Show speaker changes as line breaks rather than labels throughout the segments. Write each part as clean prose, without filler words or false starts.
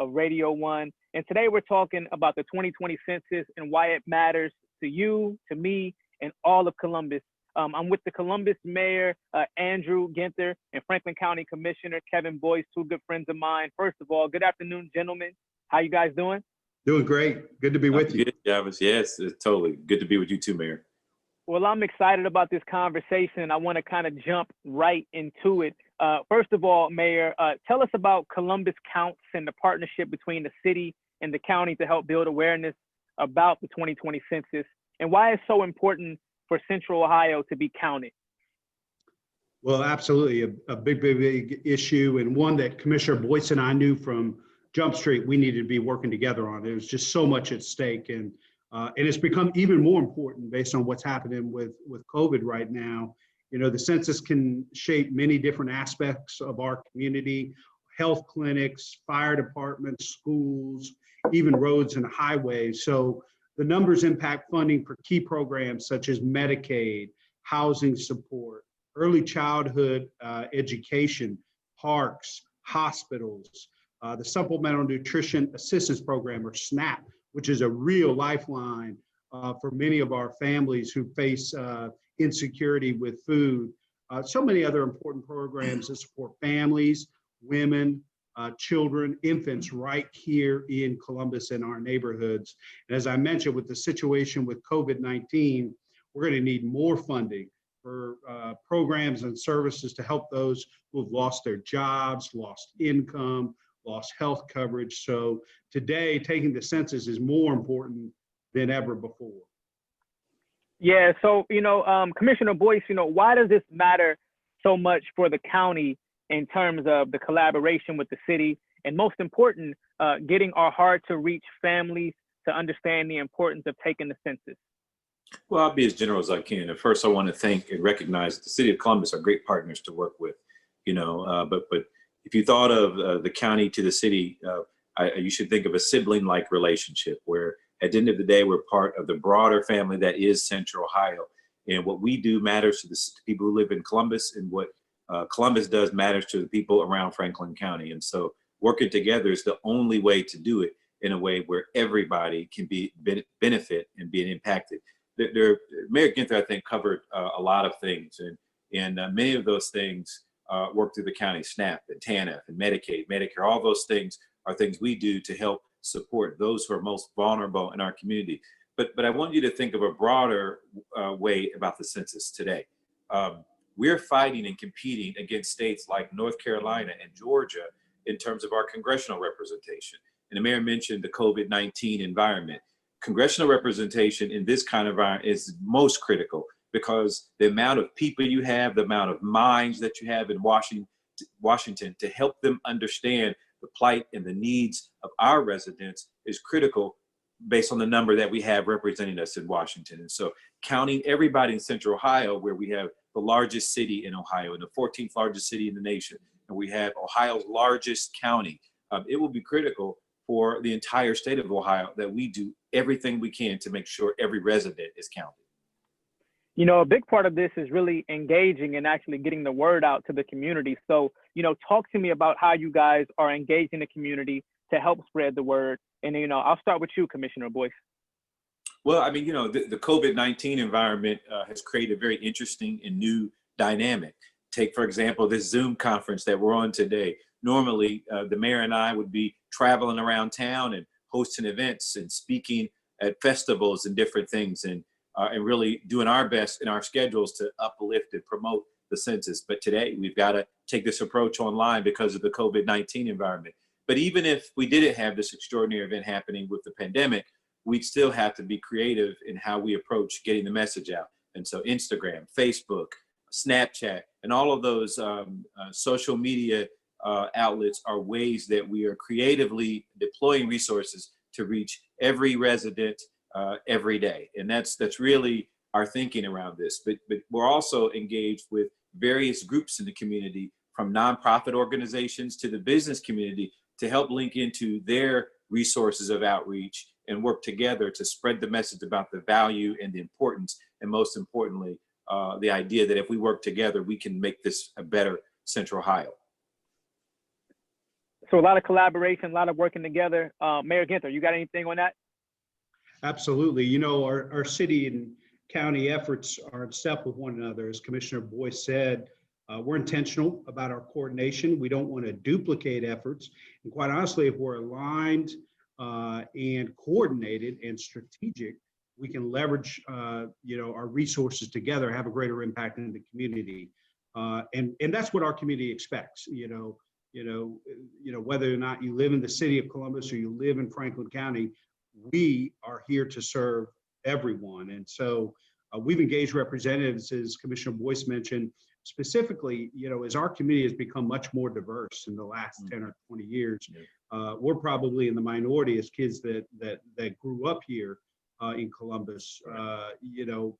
of Radio 1. And today we're talking about the 2020 census and why it matters to you, to me, and all of Columbus. I'm with the Columbus Mayor, Andrew Ginther, and Franklin County Commissioner Kevin Boyce, two good friends of mine. First of all, good afternoon, gentlemen. How you guys doing?
Doing great. Good to be with you.
Good, Jarvis. Yes, it's totally good to be with you too, Mayor.
Well, I'm excited about this conversation. I want to kind of jump right into it. First of all, Mayor, tell us about Columbus Counts and the partnership between the city and the county to help build awareness about the 2020 census and why it's so important for Central Ohio to be counted.
Well, absolutely. A big issue, and one that Commissioner Boyce and I knew from Jump Street we needed to be working together on. There was just so much at stake, and it's become even more important based on what's happening with COVID right now. You know, the census can shape many different aspects of our community: health clinics, fire departments, schools, even roads and highways. So the numbers impact funding for key programs such as Medicaid, housing support, early childhood education, parks, hospitals, the Supplemental Nutrition Assistance Program, or SNAP, which is a real lifeline for many of our families who face insecurity with food. So many other important programs that support families, women, children, infants right here in Columbus and our neighborhoods. And as I mentioned, with the situation with COVID-19, we're going to need more funding for programs and services to help those who have lost their jobs, lost income, lost health coverage. So today, taking the census is more important than ever before.
Yeah, so, Commissioner Boyce, why does this matter so much for the county in terms of the collaboration with the city, and most important, getting our hard to reach families to understand the importance of taking the census?
Well, I'll be as general as I can. And first, I want to thank and recognize the city of Columbus are great partners to work with, but if you thought of the county to the city, you should think of a sibling-like relationship where at the end of the day, we're part of the broader family that is Central Ohio. And what we do matters to the people who live in Columbus, and what Columbus does matters to the people around Franklin County. And so working together is the only way to do it in a way where everybody can benefit and be impacted. Mayor Ginther, I think, covered a lot of things, and many of those things work through the county: SNAP and TANF and Medicaid, Medicare. All those things are things we do to help support those who are most vulnerable in our community. But I want you to think of a broader way about the census today. We're fighting and competing against states like North Carolina and Georgia in terms of our congressional representation. And the mayor mentioned the COVID-19 environment. Congressional representation in this kind of environment is most critical, because the amount of people you have, the amount of minds that you have in Washington to help them understand the plight and the needs of our residents is critical based on the number that we have representing us in Washington. And so counting everybody in Central Ohio, where we have the largest city in Ohio and the 14th largest city in the nation, and we have Ohio's largest county, it will be critical for the entire state of Ohio that we do everything we can to make sure every resident is counted.
A big part of this is really engaging and actually getting the word out to the community. So, talk to me about how you guys are engaging the community to help spread the word. And, I'll start with you, Commissioner Boyce.
Well, I mean, the COVID-19 environment has created a very interesting and new dynamic. Take, for example, this Zoom conference that we're on today. Normally, the mayor and I would be traveling around town and hosting events and speaking at festivals and different things, and really doing our best in our schedules to uplift and promote the census. But today, we've got to take this approach online because of the COVID-19 environment. But even if we didn't have this extraordinary event happening with the pandemic, we'd still have to be creative in how we approach getting the message out. And so Instagram, Facebook, Snapchat, and all of those social media outlets are ways that we are creatively deploying resources to reach every resident every day. And that's really our thinking around this. But we're also engaged with various groups in the community, from nonprofit organizations to the business community, to help link into their resources of outreach and work together to spread the message about the value and the importance, and most importantly, the idea that if we work together, we can make this a better Central Ohio.
So a lot of collaboration, a lot of working together. Mayor Ginther, you got anything on that?
Absolutely. You know, our city and county efforts are in step with one another. As Commissioner Boyce said, we're intentional about our coordination. We don't want to duplicate efforts. And quite honestly, if we're aligned and coordinated and strategic, we can leverage, our resources together, have a greater impact in the community. And that's what our community expects, whether or not you live in the city of Columbus or you live in Franklin County, we are here to serve everyone. And so we've engaged representatives, as Commissioner Boyce mentioned, specifically, as our community has become much more diverse in the last 10 or 20 years. We're probably in the minority as kids that grew up here in Columbus. The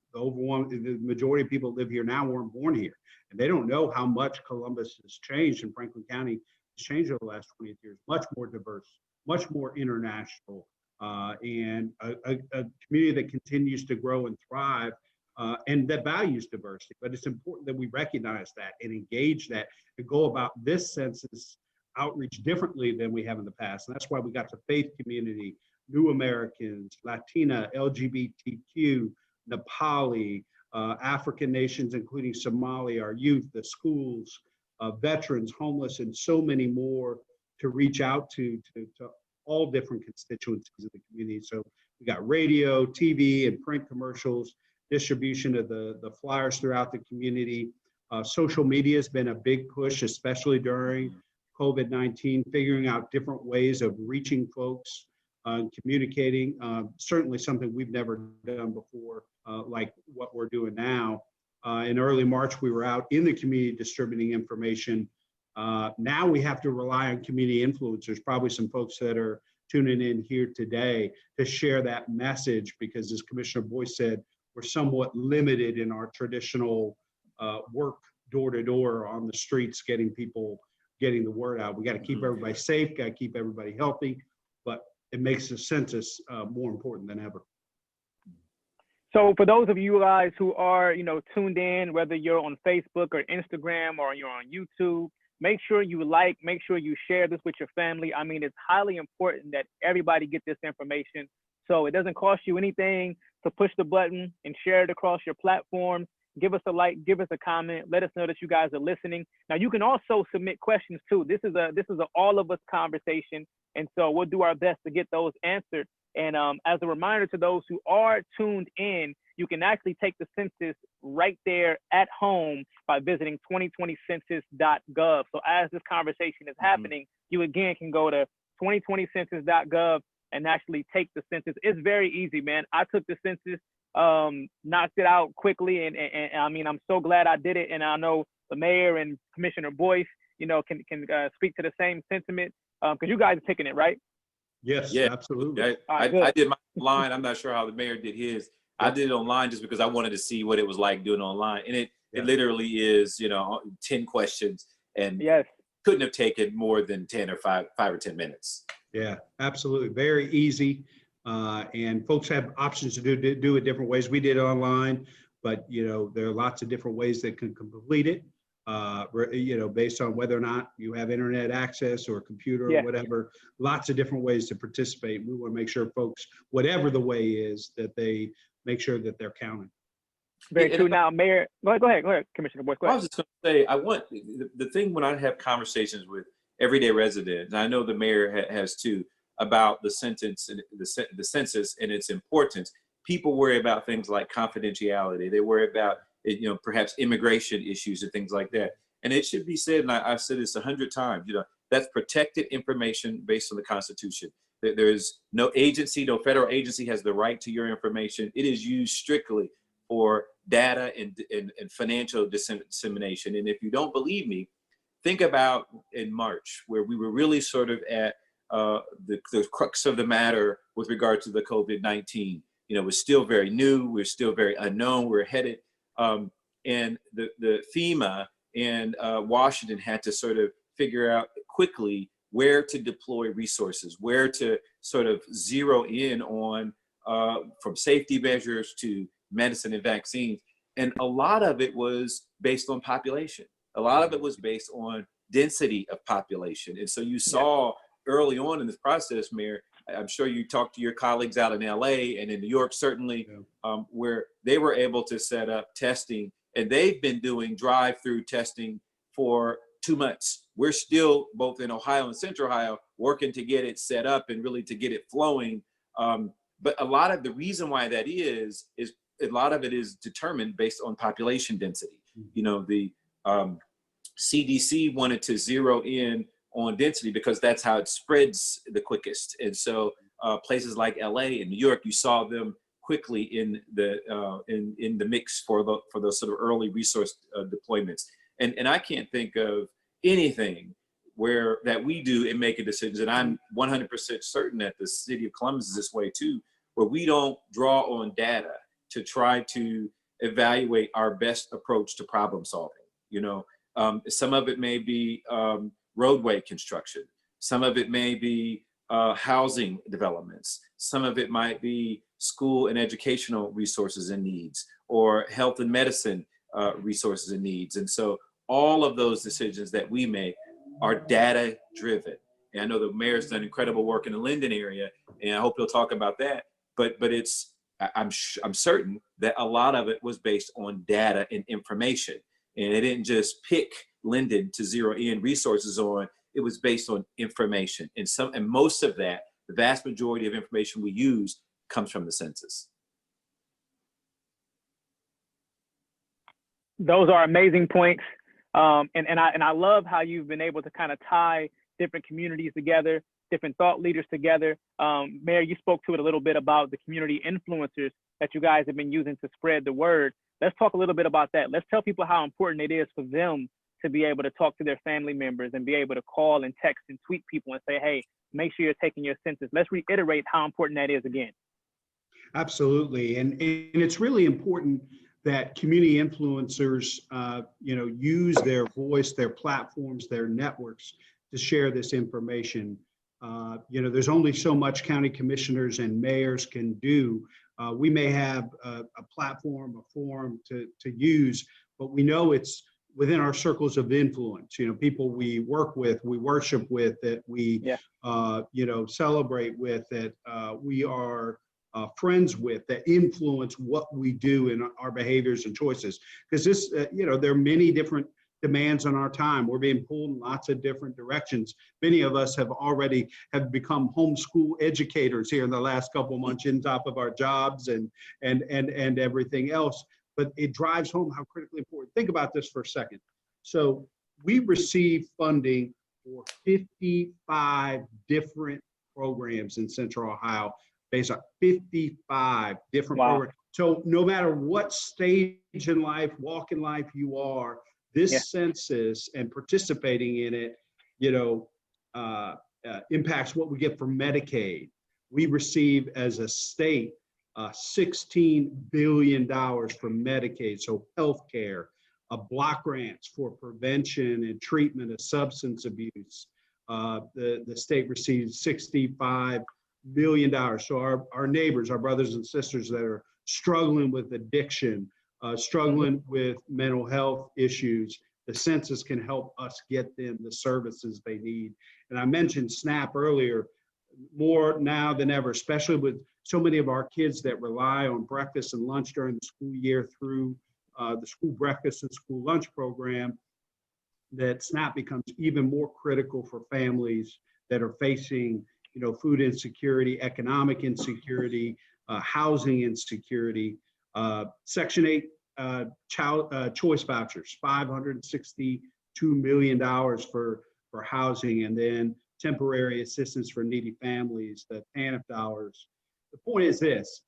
majority of people that live here now weren't born here, and they don't know how much Columbus has changed, and Franklin County has changed over the last 20 years. Much more diverse, much more international, and a community that continues to grow and thrive, and that values diversity. But it's important that we recognize that and engage that and go about this census outreach differently than we have in the past. And that's why we got the faith community, New Americans, Latina, LGBTQ, Nepali, African nations, including Somali, our youth, the schools, veterans, homeless, and so many more to reach out to all different constituencies of the community. So we got radio, TV, and print commercials, distribution of the flyers throughout the community. Social media has been a big push, especially during COVID-19, figuring out different ways of reaching folks, communicating. Certainly something we've never done before, like what we're doing now. In early March, we were out in the community distributing information. Now we have to rely on community influencers, probably some folks that are tuning in here today to share that message, because as Commissioner Boyce said, we're somewhat limited in our traditional work door to door on the streets, getting the word out. We got to keep everybody safe, got to keep everybody healthy, but it makes the census more important than ever.
So for those of you guys who are, tuned in, whether you're on Facebook or Instagram or you're on YouTube, make sure you make sure you share this with your family. I mean, it's highly important that everybody get this information. So it doesn't cost you anything to push the button and share it across your platform. Give us a like, give us a comment, let us know that you guys are listening. Now you can also submit questions too. This is a all of us conversation. And so we'll do our best to get those answered. And as a reminder to those who are tuned in, you can actually take the census right there at home by visiting 2020census.gov. So as this conversation is happening, you again can go to 2020census.gov and actually take the census. It's very easy, man. I took the census, knocked it out quickly, and I mean, I'm so glad I did it. And I know the mayor and Commissioner Boyce, can speak to the same sentiment, because you guys are taking it, right?
Yes,
yeah,
absolutely.
I did my online. I'm not sure how the mayor did his. I did it online just because I wanted to see what it was like doing online. And it literally is, 10 questions, and couldn't have taken more than 10 or 5 or 10 minutes.
Yeah, absolutely. Very easy. And folks have options to do it different ways. We did it online, but there are lots of different ways that can complete it. Based on whether or not you have internet access or a computer or whatever, lots of different ways to participate. We want to make sure folks, whatever the way is, that they make sure that they're counted.
Very true. Now, Mayor, go ahead, Commissioner Boyce. Go ahead.
I was just going to say, I want the thing when I have conversations with everyday residents, and I know the mayor has too, about the census and the census and its importance. People worry about things like confidentiality. They worry about perhaps immigration issues and things like that. And it should be said, and I've said this 100 times, that's protected information based on the Constitution. There's no agency, no federal agency has the right to your information. It is used strictly for data and financial dissemination. And if you don't believe me, think about in March, where we were really sort of at the crux of the matter with regard to the COVID-19. We're still very new, we're still very unknown, we're headed. And the FEMA and Washington had to sort of figure out quickly where to deploy resources, where to sort of zero in on from safety measures to medicine and vaccines. And a lot of it was based on population. A lot of it was based on density of population. And so you saw early on in this process, Mayor, I'm sure you talked to your colleagues out in LA and in New York, certainly, where they were able to set up testing, and they've been doing drive-through testing for 2 months. We're still, both in Ohio and Central Ohio, working to get it set up and really to get it flowing. But a lot of the reason why that is a lot of it is determined based on population density. You know, the CDC wanted to zero in on density because that's how it spreads the quickest. And so places like LA and New York, you saw them quickly in the mix for those sort of early resource deployments. And I can't think of anything that we do in making decisions, and I'm 100% certain that the city of Columbus is this way too, where we don't draw on data to try to evaluate our best approach to problem solving. You know, some of it may be roadway construction. Some of it may be housing developments. Some of it might be school and educational resources and needs, or health and medicine resources and needs. And so all of those decisions that we make are data driven. And I know the mayor's done incredible work in the Linden area, and I hope he'll talk about that. But I'm certain that a lot of it was based on data and information. And they didn't just pick Linden to zero in resources on, it was based on information. And most of that, the vast majority of information we use comes from the census.
Those are amazing points. And I love how you've been able to kind of tie different communities together, different thought leaders together. Mayor, you spoke to it a little bit about the community influencers that you guys have been using to spread the word. Let's talk a little bit about that. Let's tell people how important it is for them to be able to talk to their family members and be able to call and text and tweet people and say, hey, make sure you're taking your census. Let's reiterate how important that is again.
Absolutely. And it's really important that community influencers, use their voice, their platforms, their networks to share this information. There's only so much county commissioners and mayors can do. We may have a platform, a forum to use, but we know it's within our circles of influence, people we work with, we worship with, that we, celebrate with, that we are friends with, that influence what we do in our behaviors and choices. Because this, there are many different demands on our time. We're being pulled in lots of different directions. Many of us have become homeschool educators here in the last couple of months, on top of our jobs and everything else. But it drives home how critically important. Think about this for a second. So we receive funding for 55 different programs in Central Ohio, based on 55 different programs. So no matter what stage in life, walk in life you are, this census and participating in it, impacts what we get from Medicaid. We receive as a state $16 billion from Medicaid, so healthcare, block grants for prevention and treatment of substance abuse. The state receives $65 billion. So our neighbors, our brothers and sisters that are struggling with addiction, struggling with mental health issues, the census can help us get them the services they need. And I mentioned SNAP earlier, more now than ever, especially with so many of our kids that rely on breakfast and lunch during the school year through the school breakfast and school lunch program, that SNAP becomes even more critical for families that are facing, food insecurity, economic insecurity, housing insecurity. Section 8 child choice vouchers, $562 million for housing, and then temporary assistance for needy families, the TANF dollars. The point is this: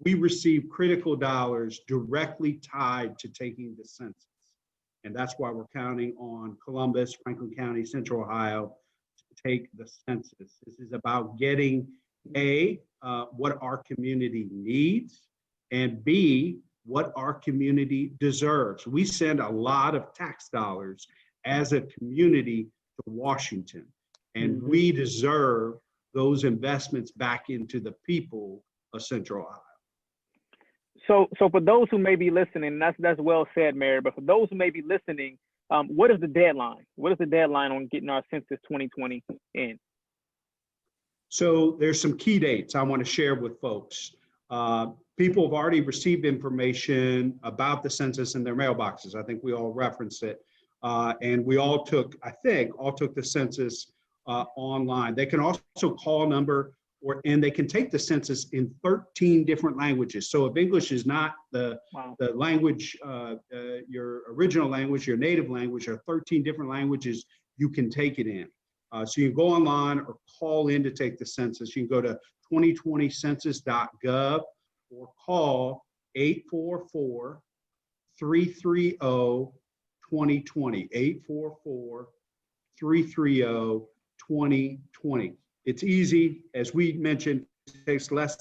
we receive critical dollars directly tied to taking the census. And that's why we're counting on Columbus, Franklin County, Central Ohio to take the census. This is about getting what our community needs, and B, what our community deserves. We send a lot of tax dollars as a community to Washington, and we deserve those investments back into the people of Central Ohio.
So for those who may be listening, that's well said, Mayor, but for those who may be listening What is the deadline? What is the deadline on getting our Census 2020 in?
So there's some key dates I want to share with folks. People have already received information about the census in their mailboxes. I think we all referenced it. And we all took, I think, the census online. They can also call a number and they can take the census in 13 different languages. So if English is not the language, your original language, your native language, or 13 different languages, you can take it in. So you can go online or call in to take the census. You can go to 2020census.gov or call 844-330-2020, 844-330-2020. It's easy. As we mentioned, it takes less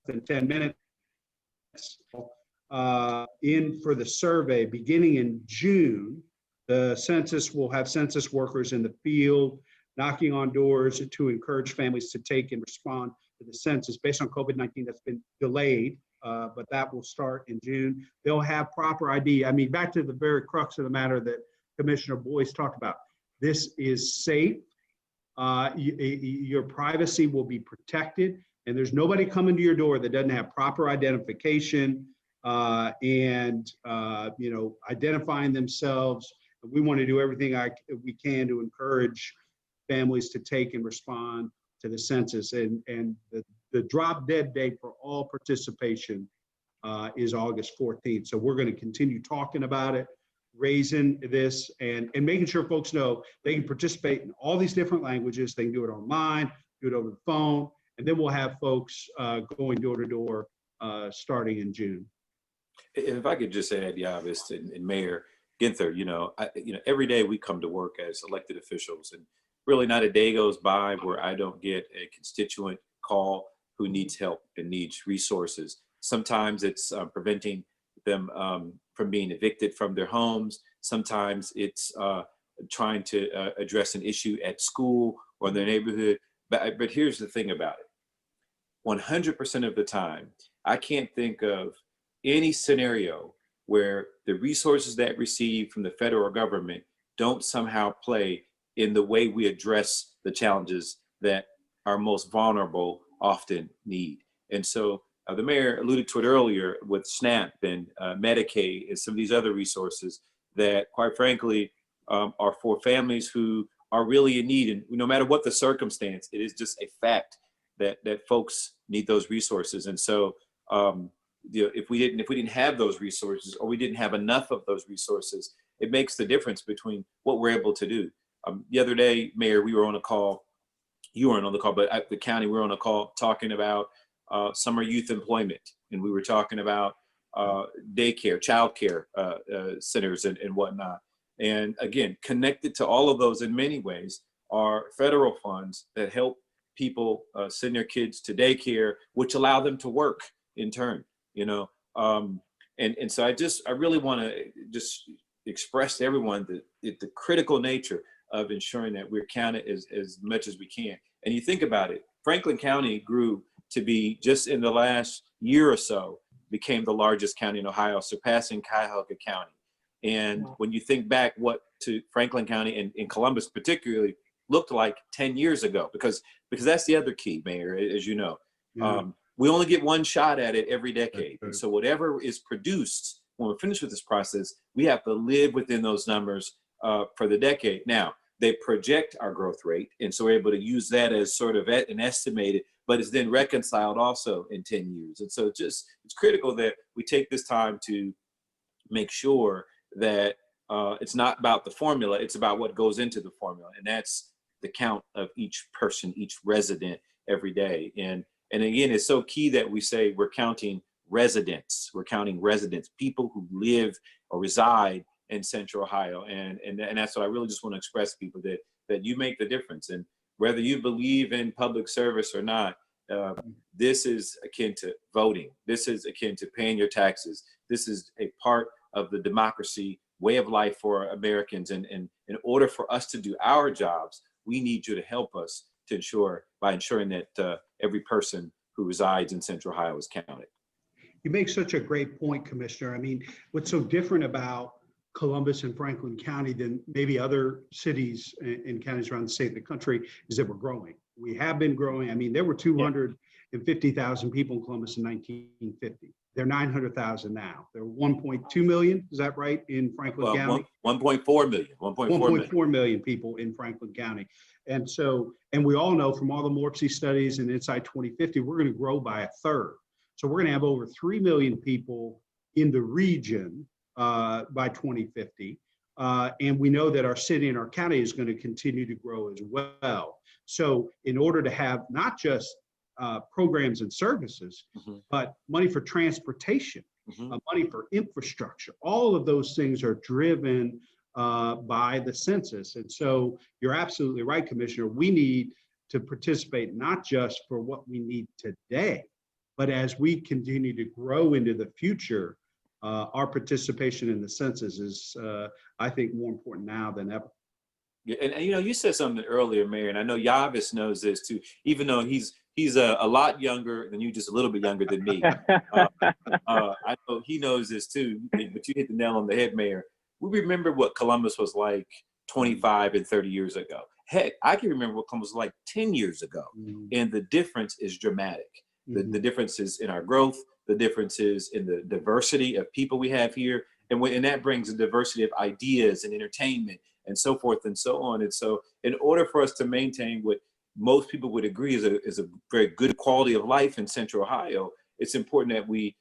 than 10 minutes. In for the survey beginning in June, the census will have census workers in the field knocking on doors to encourage families to take and respond to the census. Based on COVID-19, that's been delayed, but that will start in June. They'll have proper ID. I mean, back to the very crux of the matter that Commissioner Boyce talked about. This is safe. Your privacy will be protected, and there's nobody coming to your door that doesn't have proper identification and identifying themselves. We want to do everything we can to encourage families to take and respond to the census. And the drop dead date for all participation is August 14th. So we're going to continue talking about it, raising this, and making sure folks know they can participate in all these different languages. They can do it online, do it over the phone, and then we'll have folks going door to door starting in June.
If I could just add, Yavis and Mayor Ginther, every day we come to work as elected officials, and really not a day goes by where I don't get a constituent call who needs help and needs resources. Sometimes it's preventing them from being evicted from their homes. Sometimes it's trying to address an issue at school or in their neighborhood. But here's the thing about it. 100% of the time, I can't think of any scenario where the resources that receive from the federal government don't somehow play in the way we address the challenges that our most vulnerable often need. And so the mayor alluded to it earlier with SNAP and Medicaid and some of these other resources that, quite frankly, are for families who are really in need. And no matter what the circumstance, it is just a fact that folks need those resources. And so if we didn't have those resources, or we didn't have enough of those resources, it makes the difference between what we're able to do. The other day, Mayor, we were on a call. You weren't on the call, but at the county, we were on a call talking about summer youth employment, and we were talking about daycare, childcare centers, and whatnot. And again, connected to all of those in many ways are federal funds that help people send their kids to daycare, which allow them to work in turn. And so I really want to just express to everyone the critical nature of ensuring that we're counted as much as we can. And you think about it, Franklin County grew to be, just in the last year or so, became the largest county in Ohio, surpassing Cuyahoga County. And when you think back what to Franklin County and in Columbus particularly looked like 10 years ago, because that's the other key, Mayor, as you know. We only get one shot at it every decade. And so whatever is produced when we're finished with this process, we have to live within those numbers for the decade. Now, they project our growth rate, and so we're able to use that as sort of an estimated, but it's then reconciled also in 10 years. And so it's critical that we take this time to make sure that it's not about the formula, it's about what goes into the formula. And that's the count of each person, each resident every day. And again, it's so key that we say we're counting residents. We're counting residents, people who live or reside in Central Ohio. And that's what I really just want to express to people, that you make the difference. And whether you believe in public service or not, this is akin to voting. This is akin to paying your taxes. This is a part of the democracy way of life for Americans. And in order for us to do our jobs, we need you to help us to ensuring that every person who resides in Central Ohio is counted.
You make such a great point, Commissioner. I mean, what's so different about Columbus and Franklin County than maybe other cities and counties around the state of the country is that we're growing. We have been growing. I mean, there were 250,000 people in Columbus in 1950. They're 900,000 now. They're 1.2 million. Is that right? In Franklin County?
1.4 million.
1.4 million people in Franklin County. And so, and we all know from all the Morpsey studies and Inside 2050, we're going to grow by a third. So we're going to have over 3 million people in the region by 2050. And we know that our city and our county is going to continue to grow as well. So in order to have not just programs and services, but money for transportation, money for infrastructure, all of those things are driven by the census. And so you're absolutely right, Commissioner. We need to participate not just for what we need today, but as we continue to grow into the future, our participation in the census is, I think, more important now than ever.
Yeah, and you know, you said something earlier, Mayor, and I know Yavis knows this too, even though he's a lot younger than you, just a little bit younger than me. I know he knows this too, but you hit the nail on the head, Mayor. We remember what Columbus was like 25 and 30 years ago. Heck, I can remember what Columbus was like 10 years ago, and the difference is dramatic. The difference is in our growth, the difference is in the diversity of people we have here, and that brings a diversity of ideas and entertainment and so forth and so on. And so in order for us to maintain what most people would agree is a very good quality of life in Central Ohio, it's important that we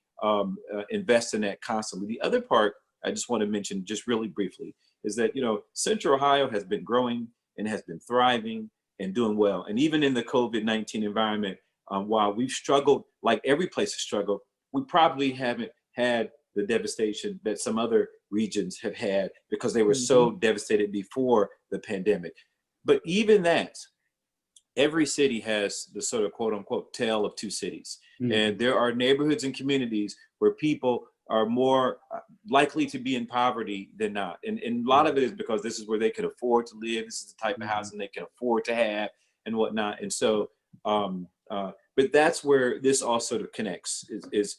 invest in that constantly. The other part I just want to mention just really briefly is that, you know, Central Ohio has been growing and has been thriving and doing well. And even in the COVID-19 environment, while we've struggled, like every place has struggled, we probably haven't had the devastation that some other regions have had because they were so devastated before the pandemic. But even that, every city has the sort of quote unquote tale of two cities. And there are neighborhoods and communities where people are more likely to be in poverty than not. And a lot of it is because this is where they can afford to live. This is the type of housing they can afford to have and whatnot. And so, but that's where this all sort of connects is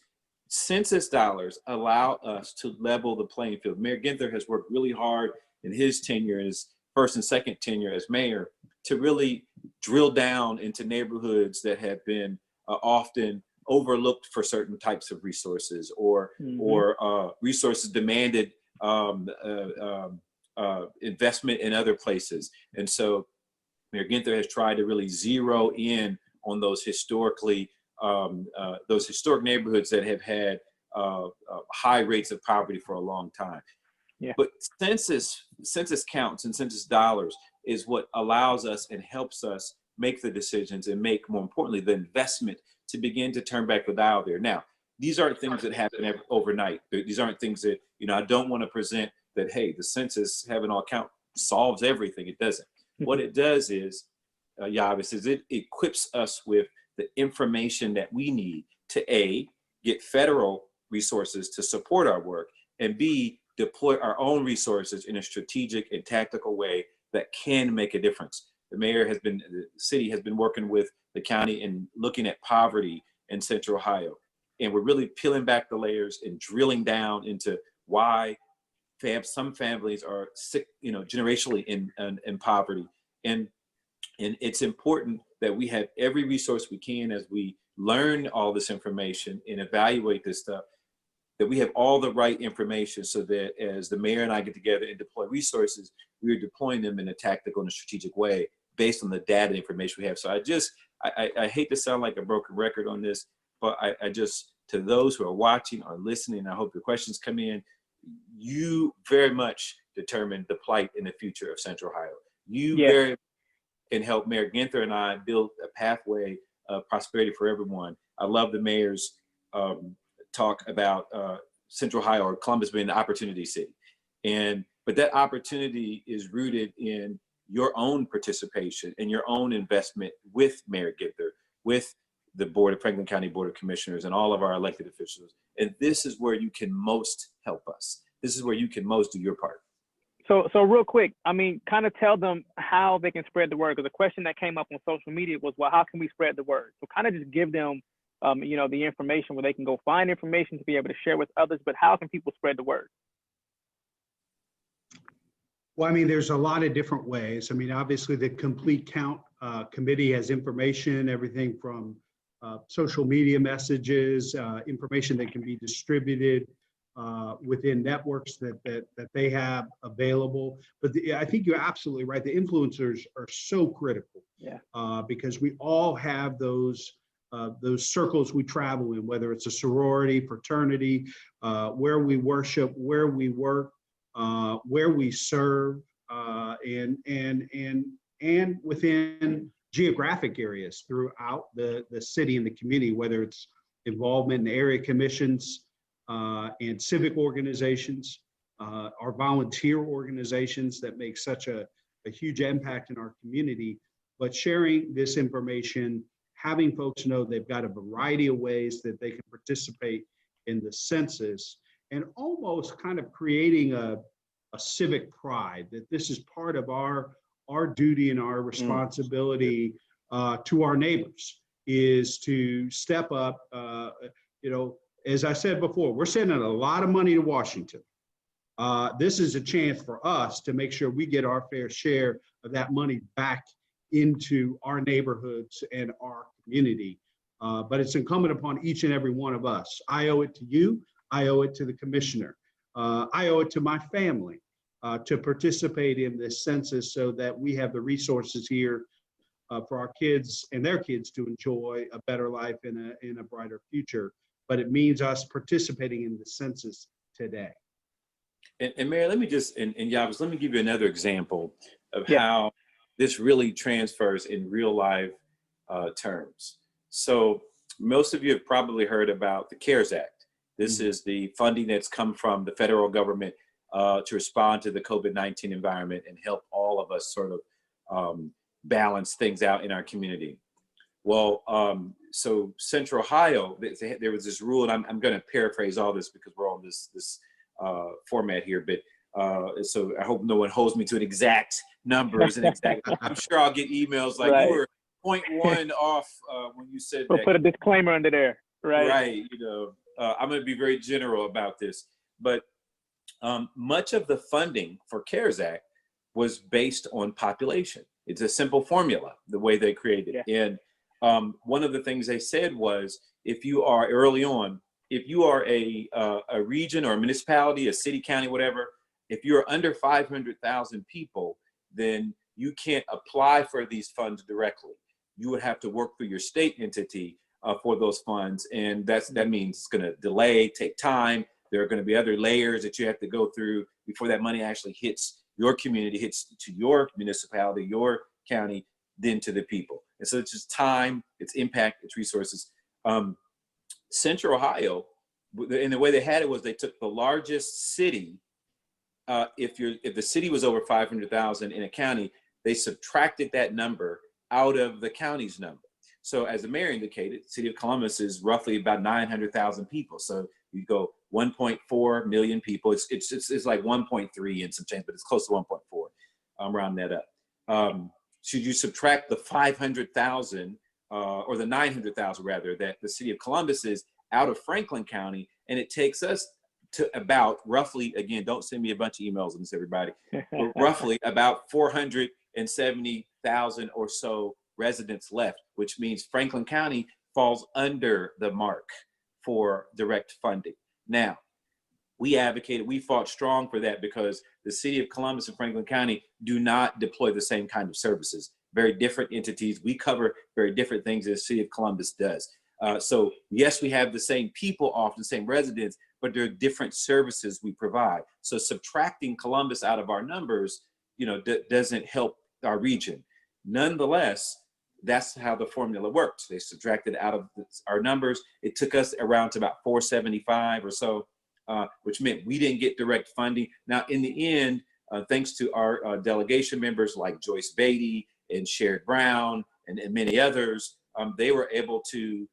census dollars allow us to level the playing field. Mayor Ginther has worked really hard in his tenure, in his first and second tenure as mayor, to really drill down into neighborhoods that have been often overlooked for certain types of resources or resources demanded investment in other places. And so Mayor Ginther has tried to really zero in on those historic neighborhoods that have had high rates of poverty for a long time. But census counts and census dollars is what allows us and helps us make the decisions and make, more importantly, the investment to begin to turn back the dial there. Now, these aren't things that happen overnight. These aren't things that, you know, I don't want to present that, hey, the census having all count solves everything. It doesn't. What it does is, Yavis, is it equips us with the information that we need to A, get federal resources to support our work, and B, deploy our own resources in a strategic and tactical way that can make a difference. The city has been working with the county and looking at poverty in Central Ohio. And we're really peeling back the layers and drilling down into why some families are sick, you know, generationally in poverty. And it's important that we have every resource we can as we learn all this information and evaluate this stuff, that we have all the right information so that as the mayor and I get together and deploy resources, we are deploying them in a tactical and a strategic way based on the data information we have. So I hate to sound like a broken record on this, but I just, to those who are watching or listening, I hope your questions come in. You very much determine the plight in the future of Central Ohio. You very can help Mayor Ginther and I build a pathway of prosperity for everyone. I love the mayor's talk about Central Ohio or Columbus being an opportunity city. But that opportunity is rooted in your own participation and your own investment with Mayor Ginther, with the Franklin County Board of Commissioners and all of our elected officials. And this is where you can most help us. This is where you can most do your part.
So real quick, I mean, kind of tell them how they can spread the word. Because the question that came up on social media was, well, how can we spread the word? So kind of just give them you know, the information where they can go find information to be able to share with others, but how can people spread the word?
Well, I mean, there's a lot of different ways. I mean, obviously the Complete Count Committee has information, everything from social media messages, information that can be distributed within networks that they have available. But I think you're absolutely right. The influencers are so critical, because we all have those circles we travel in, whether it's a sorority, fraternity, where we worship, where we work, where we serve, and within geographic areas throughout the city and the community, whether it's involvement in area commissions and civic organizations, our volunteer organizations that make such a huge impact in our community. But sharing this information, having folks know they've got a variety of ways that they can participate in the census, and almost kind of creating a civic pride that this is part of our duty and our responsibility to our neighbors, is to step up. You know, as I said before, we're sending a lot of money to Washington. This is a chance for us to make sure we get our fair share of that money back into our neighborhoods and our community. But it's incumbent upon each and every one of us. I owe it to you. I owe it to the commissioner. I owe it to my family to participate in this census so that we have the resources here for our kids and their kids to enjoy a better life in a brighter future. But it means us participating in the census today.
And Mayor, let me just, and Yavuz, let me give you another example of how this really transfers in real life terms. So most of you have probably heard about the CARES Act. This is the funding that's come from the federal government to respond to the COVID-19 environment and help all of us sort of balance things out in our community. Well, so Central Ohio, there was this rule, and I'm going to paraphrase all this because we're on this format here, but so I hope no one holds me to an exact numbers and exact. I'm sure I'll get emails like you were 0.1 off when you said that.
Put a disclaimer under there, right?
Right. You know, I'm going to be very general about this, but much of the funding for CARES Act was based on population. It's a simple formula, the way they created it. And one of the things they said was, if you are early on, if you are a region or a municipality, a city, county, whatever, if you're under 500,000 people, then you can't apply for these funds directly. You would have to work through your state entity for those funds. And that means it's going to delay, take time. There are going to be other layers that you have to go through before that money actually hits your community, hits to your municipality, your county, then to the people. And so it's just time, it's impact, it's resources. Central Ohio, and the way they had it was they took the largest city. If the city was over 500,000 in a county, they subtracted that number out of the county's number. So as the mayor indicated, the city of Columbus is roughly about 900,000 people. So you go 1.4 million people. It's like 1.3 and some change, but it's close to 1.4. I'm rounding that up. Should you subtract the 500,000 or the 900,000 rather that the city of Columbus is out of Franklin County, and it takes us to about roughly, again, don't send me a bunch of emails on this, everybody, but roughly about 470,000 or so residents left, which means Franklin County falls under the mark for direct funding. Now, we advocated, we fought strong for that because the city of Columbus and Franklin County do not deploy the same kind of services. Very different entities. We cover very different things as the city of Columbus does. So yes, we have the same people, often the same residents, but there are different services we provide. So subtracting Columbus out of our numbers, doesn't help our region. Nonetheless, that's how the formula works. They subtracted out of our numbers. It took us around to about 475 or so, which meant we didn't get direct funding. Now, in the end, thanks to our delegation members like Joyce Beatty and Sherrod Brown and many others, they were able to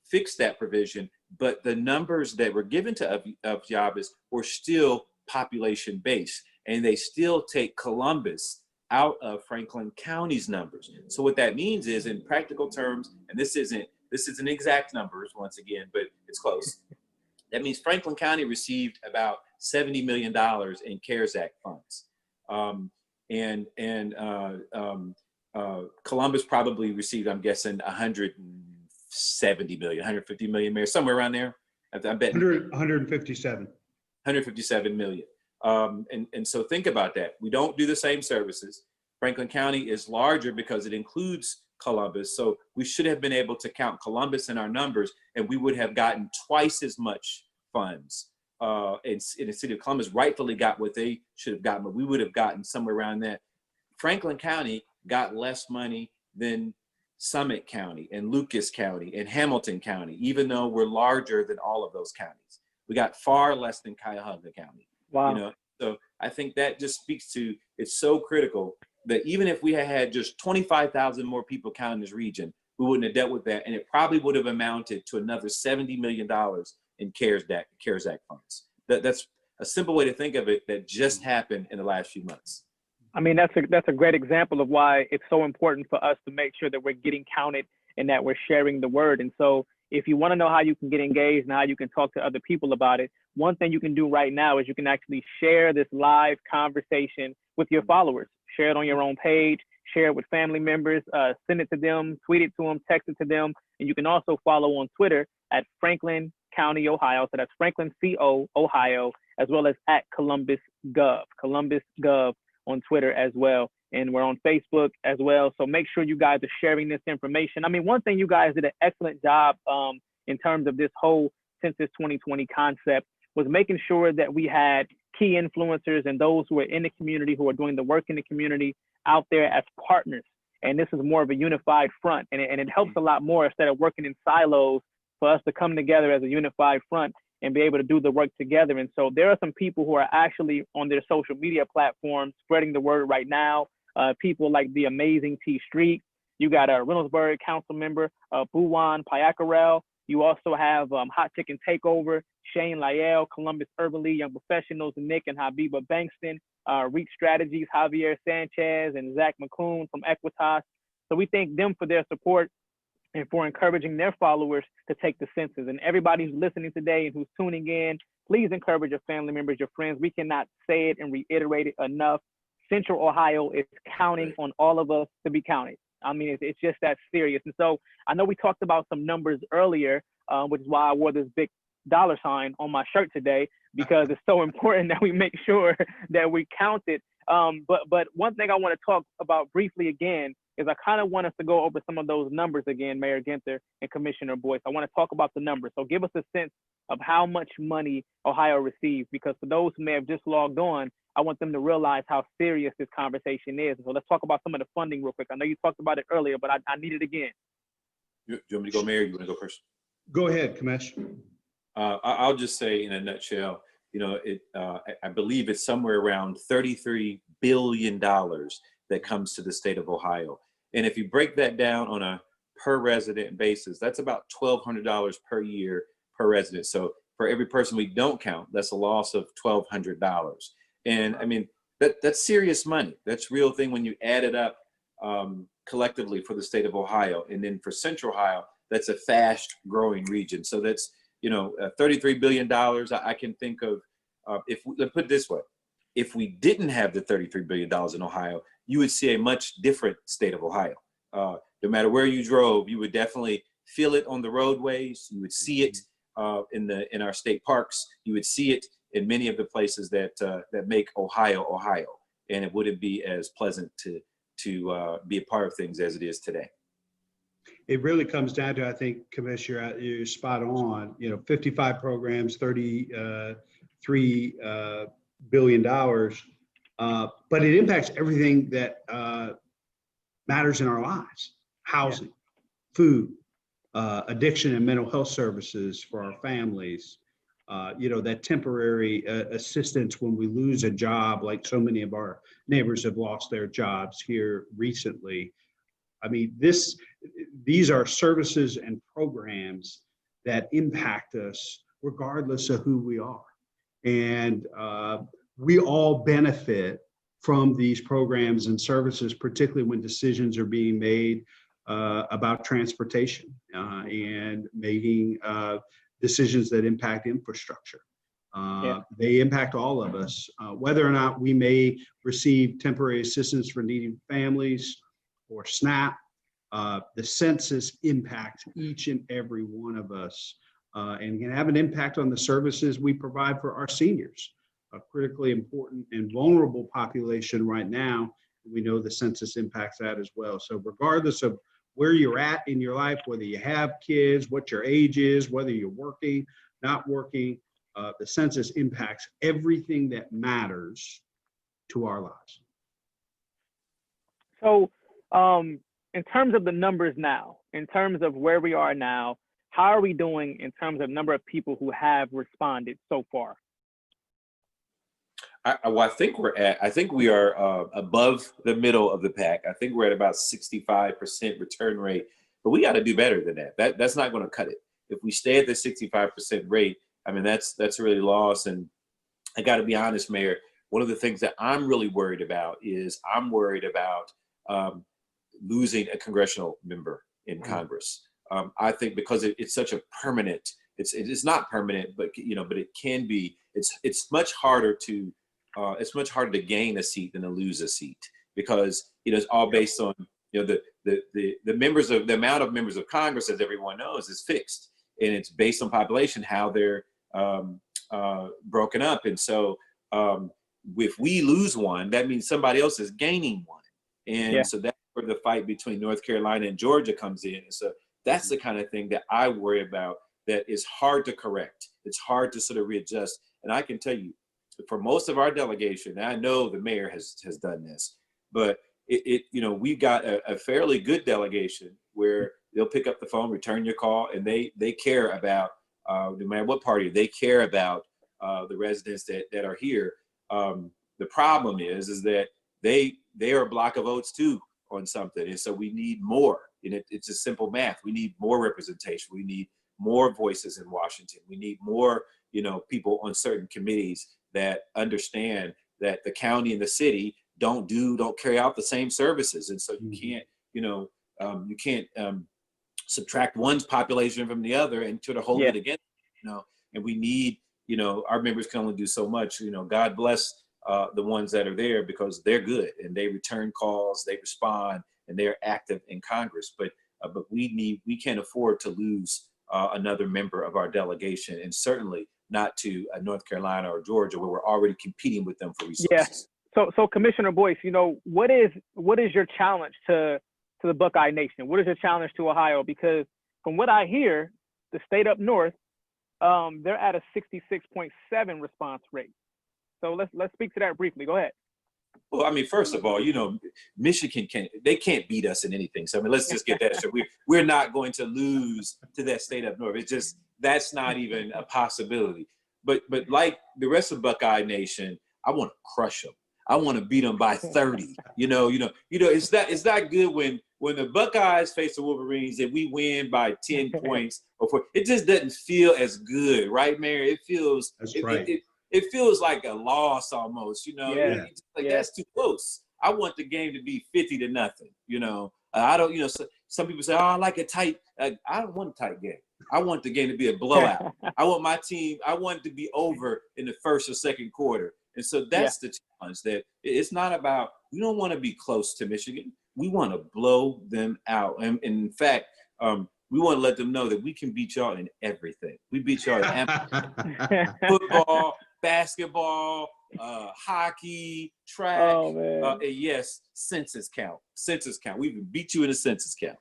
fix that provision. But the numbers that were given to Yavuz were still population-based, and they still take Columbus out of Franklin County's numbers. So what that means is, in practical terms, and this isn't this isn't exact numbers once again, but it's close. That means Franklin County received about $70 million in CARES Act funds. Columbus probably received, I'm guessing, 170 million, 150 million, Mayor, somewhere around there. I bet
157.
157 million. And so think about that. We don't do the same services. Franklin County is larger because it includes Columbus. So we should have been able to count Columbus in our numbers, and we would have gotten twice as much funds. In the city of Columbus rightfully got what they should have gotten, but we would have gotten somewhere around that. Franklin County got less money than Summit County and Lucas County and Hamilton County, even though we're larger than all of those counties. We got far less than Cuyahoga County.
Wow.
You know, so I think that just speaks to, it's so critical that even if we had just 25,000 more people counting this region, we wouldn't have dealt with that. And it probably would have amounted to another $70 million in CARES Act funds. That's a simple way to think of it that just happened in the last few months.
I mean, that's a great example of why it's so important for us to make sure that we're getting counted and that we're sharing the word. And so if you want to know how you can get engaged and how you can talk to other people about it, one thing you can do right now is you can actually share this live conversation with your followers. Share it on your own page, share it with family members, send it to them, tweet it to them, text it to them. And you can also follow on Twitter at Franklin County, Ohio. So that's Franklin CO, Ohio, as well as at Columbus Gov on Twitter as well. And we're on Facebook as well. So make sure you guys are sharing this information. I mean, one thing you guys did an excellent job in terms of this whole Census 2020 concept was making sure that we had key influencers and those who are in the community, who are doing the work in the community out there as partners. And this is more of a unified front. And it helps a lot more instead of working in silos for us to come together as a unified front and be able to do the work together. And so there are some people who are actually on their social media platforms spreading the word right now. People like the amazing T Street. You got a Reynoldsburg council member, Buwan Payakarel. You also have Hot Chicken Takeover, Shane Lyell, Columbus Urban League Young Professionals, Nick and Habiba Bankston, Reach Strategies, Javier Sanchez, and Zach McCoon from Equitas. So we thank them for their support and for encouraging their followers to take the census. And everybody who's listening today and who's tuning in, please encourage your family members, your friends. We cannot say it and reiterate it enough. Central Ohio is counting on all of us to be counted. I mean, it's just that serious. And so I know we talked about some numbers earlier, which is why I wore this big $sign on my shirt today, because it's so important that we make sure that we count it. But one thing I want to talk about briefly again is I kind of want us to go over some of those numbers again, Mayor Ginther and Commissioner Boyce. I want to talk about the numbers. So give us a sense of how much money Ohio received, because for those who may have just logged on, I want them to realize how serious this conversation is. So let's talk about some of the funding real quick. I know you talked about it earlier, but I need it again.
Do you want me to go, Mayor? You want to go first?
Go ahead, Kamesh.
I'll just say in a nutshell, you know, I believe it's somewhere around $33 billion that comes to the state of Ohio. And if you break that down on a per resident basis, that's about $1,200 per year per resident. So for every person we don't count, that's a loss of $1,200. And I mean, that's serious money. That's real thing when you add it up collectively for the state of Ohio. And then for Central Ohio, that's a fast growing region. So that's, you know, $33 billion. I can think of, let's put it this way. If we didn't have the $33 billion in Ohio, you would see a much different state of Ohio. No matter where you drove, you would definitely feel it on the roadways. You would see it in our state parks. You would see it in many of the places that make Ohio, Ohio. And it wouldn't be as pleasant to be a part of things as it is today.
It really comes down to, I think, Commissioner, you're spot on, you know, 55 programs, $33 billion, but it impacts everything that matters in our lives: housing, food, addiction and mental health services for our families, you know, that temporary assistance when we lose a job, like so many of our neighbors have lost their jobs here recently. I mean, these are services and programs that impact us regardless of who we are. And we all benefit from these programs and services, particularly when decisions are being made about transportation and making decisions that impact infrastructure. They impact all of us, whether or not we may receive temporary assistance for needy families or SNAP. The census impacts each and every one of us and can have an impact on the services we provide for our seniors, a critically important and vulnerable population right now. We know the census impacts that as well. So regardless of where you're at in your life, whether you have kids, what your age is, whether you're working, not working, the census impacts everything that matters to our lives.
So in terms of the numbers now, in terms of where we are now, how are we doing in terms of number of people who have responded so far?
I think we are above the middle of the pack. I think we're at about 65% return rate, but we got to do better than that. That's not going to cut it. If we stay at the 65% rate, I mean, that's really lost. And I got to be honest, Mayor, one of the things that I'm really worried about is I'm worried about losing a congressional member in Congress. I think because it's such a permanent, it's not permanent, but but it can be. It's much harder to gain a seat than to lose a seat, because it's all based on the amount of members of Congress, as everyone knows, is fixed, and it's based on population, how they're broken up. And so if we lose one, that means somebody else is gaining one, and so that's where the fight between North Carolina and Georgia comes in. And so that's the kind of thing that I worry about, that is hard to correct. It's hard to sort of readjust. And I can tell you, for most of our delegation, and I know the mayor has done this, but we've got a fairly good delegation where they'll pick up the phone, return your call, and they care about, no matter what party, they care about the residents that are here. The problem is that they are a block of votes too on something, and so we need more. And it's just simple math. We need more representation. We need more voices in Washington. We need more, people on certain committees that understand that the county and the city don't carry out the same services. And so you can't subtract one's population from the other and sort of hold it against, and we need, our members can only do so much. God bless the ones that are there, because they're good and they return calls, they respond, and they're active in Congress. But we can't afford to lose another member of our delegation, and certainly not to North Carolina or Georgia, where we're already competing with them for resources.
Yeah. So Commissioner Boyce, what is your challenge to the Buckeye Nation? What is your challenge to Ohio? Because from what I hear, the state up north, they're at a 66.7 response rate. So let's speak to that briefly. Go ahead.
Well, I mean, first of all, Michigan can't beat us in anything. So I mean, let's just get that straight. We're not going to lose to that state up north. It's just, that's not even a possibility. But like the rest of Buckeye Nation, I want to crush them. I want to beat them by 30. It's not good when the Buckeyes face the Wolverines and we win by 10 points. It just doesn't feel as good, right, Mary? It feels it feels like a loss almost. That's too close. I want the game to be 50-0. I don't. Some people say, "Oh, I like a tight." I don't want a tight game. I want the game to be a blowout. I want my team. I want it to be over in the first or second quarter. And so that's the challenge. That it's not about. We don't want to be close to Michigan. We want to blow them out. And in fact, we want to let them know that we can beat y'all in everything. We beat y'all in football, basketball, hockey, track, and yes, census count. We can beat you in a census count.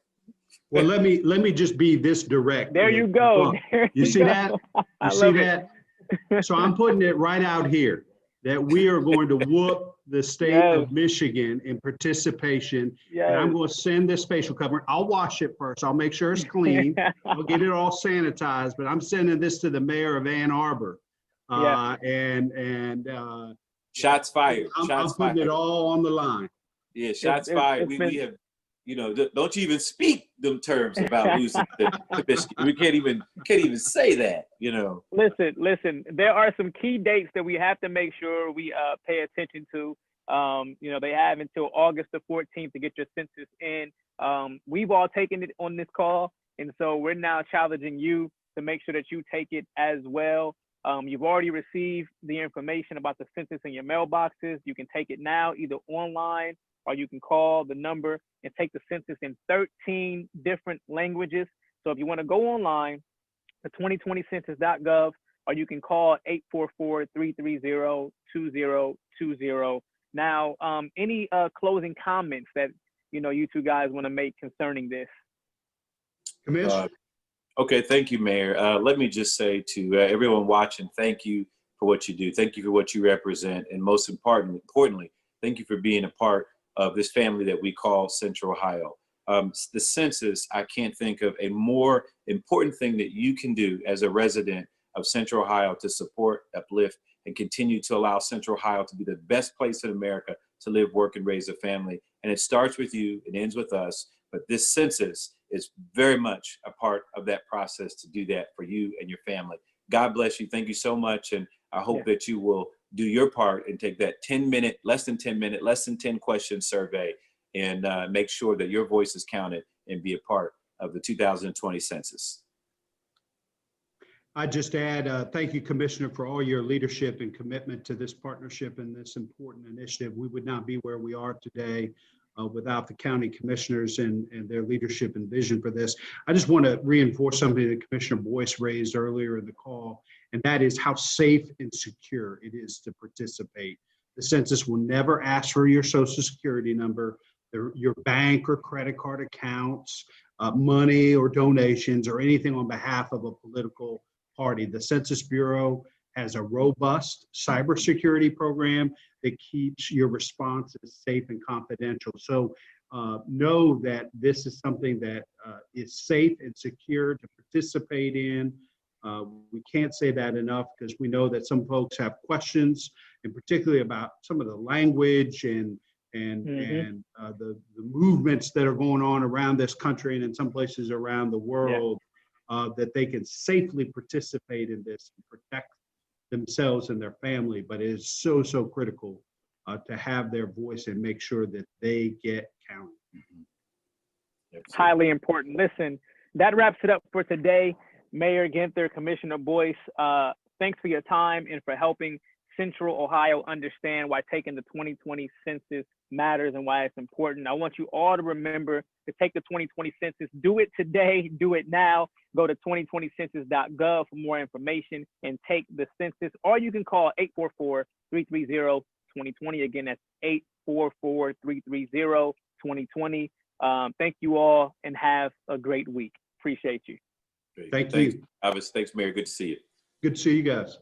Well, let me just be this direct.
There you go.
You see that? You see that? So I'm putting it right out here that we are going to whoop the state of Michigan in participation. And I'm going to send this facial covering. I'll wash it first. I'll make sure it's clean. I'll get it all sanitized, but I'm sending this to the mayor of Ann Arbor.
Shots fired.
I'm putting it all on the line.
Yeah, shots fired. We have, don't you even speak them terms about losing to Michigan. We can't even say that,
Listen, there are some key dates that we have to make sure we pay attention to. They have until August the 14th to get your census in. We've all taken it on this call, and so we're now challenging you to make sure that you take it as well. You've already received the information about the census in your mailboxes. You can take it now, either online, or you can call the number and take the census in 13 different languages. So if you want to go online to 2020census.gov, or you can call 844-330-2020. Now, any closing comments that you two guys want to make concerning this?
Commissioner?
Okay, thank you, Mayor. Let me just say to everyone watching, thank you for what you do. Thank you for what you represent. And most importantly, thank you for being a part of this family that we call Central Ohio. The census, I can't think of a more important thing that you can do as a resident of Central Ohio to support, uplift, and continue to allow Central Ohio to be the best place in America to live, work, and raise a family. And it starts with you, it ends with us, but this census is very much a part of that process to do that for you and your family. God bless you. Thank you so much. And I hope that you will do your part and take that 10-minute, less than 10 question survey and make sure that your voice is counted and be a part of the 2020 census.
I just add, thank you, Commissioner, for all your leadership and commitment to this partnership and this important initiative. We would not be where we are today without the county commissioners and their leadership and vision for this. I just want to reinforce something that Commissioner Boyce raised earlier in the call, and that is how safe and secure it is to participate. The census will never ask for your social security number, your bank or credit card accounts, money or donations, or anything on behalf of a political party. The Census Bureau has a robust cybersecurity program that keeps your responses safe and confidential. So know that this is something that is safe and secure to participate in. We can't say that enough because we know that some folks have questions, and particularly about some of the language and the movements that are going on around this country and in some places around the world, that they can safely participate in this and protect themselves and their family. But it is so critical to have their voice and make sure that they get counted.
Highly important. Listen, that wraps it up for today. Mayor Ginther, Commissioner Boyce, thanks for your time and for helping Central Ohio understand why taking the 2020 census matters and why it's important. I want you all to remember to take the 2020 census. Do it today. Do it now. Go to 2020census.gov for more information and take the census. Or you can call 844-330-2020. Again, that's 844-330-2020. Thank you all and have a great week. Appreciate you.
Thank you.
Thanks, Mayor. Good to see you.
Good to see you guys.